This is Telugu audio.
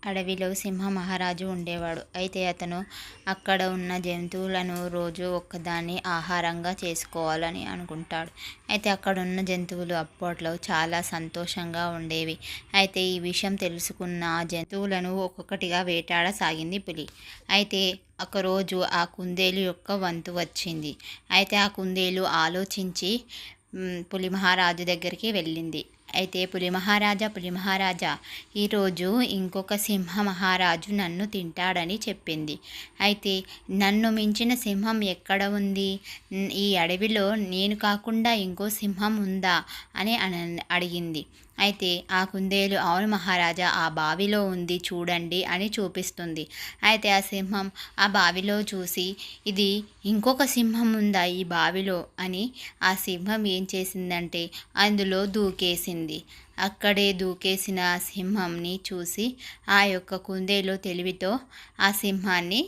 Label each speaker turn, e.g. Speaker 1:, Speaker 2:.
Speaker 1: అడవిలో సింహ మహారాజు ఉండేవాడు. అయితే అతను అక్కడ ఉన్న జంతువులను రోజు ఒక్కదాన్ని ఆహారంగా చేసుకోవాలని అనుకుంటాడు. అయితే అక్కడున్న జంతువులు అప్పట్లో చాలా సంతోషంగా ఉండేవి. అయితే ఈ విషయం తెలుసుకున్న ఆ జంతువులను ఒక్కొక్కటిగా వేటాడసాగింది పులి. అయితే ఒకరోజు ఆ కుందేలు యొక్క వంతు వచ్చింది. అయితే ఆ కుందేలు ఆలోచించి పులి మహారాజు దగ్గరికి వెళ్ళింది. అయితే పులి మహారాజా, ఈరోజు ఇంకొక సింహ మహారాజు నన్ను తింటాడని చెప్పింది. అయితే నన్ను మించిన సింహం ఎక్కడ ఉంది? ఈ అడవిలో నేను కాకుండా ఇంకో సింహం ఉందా అని అడిగింది. అయితే ఆ కుందేలు అవును మహారాజా, ఆ బావిలో ఉంది చూడండి అని చూపిస్తుంది. అయితే ఆ సింహం ఆ బావిలో చూసి ఇది ఇంకొక సింహం ఉందా ఈ బావిలో అని ఆ సింహం ఏం చేసిందంటే అందులో దూకేసింది. అక్కడే దూకేసిన ఆ సింహంని చూసి ఆ యొక్క కుందేలు తెలివితో ఆ సింహాన్ని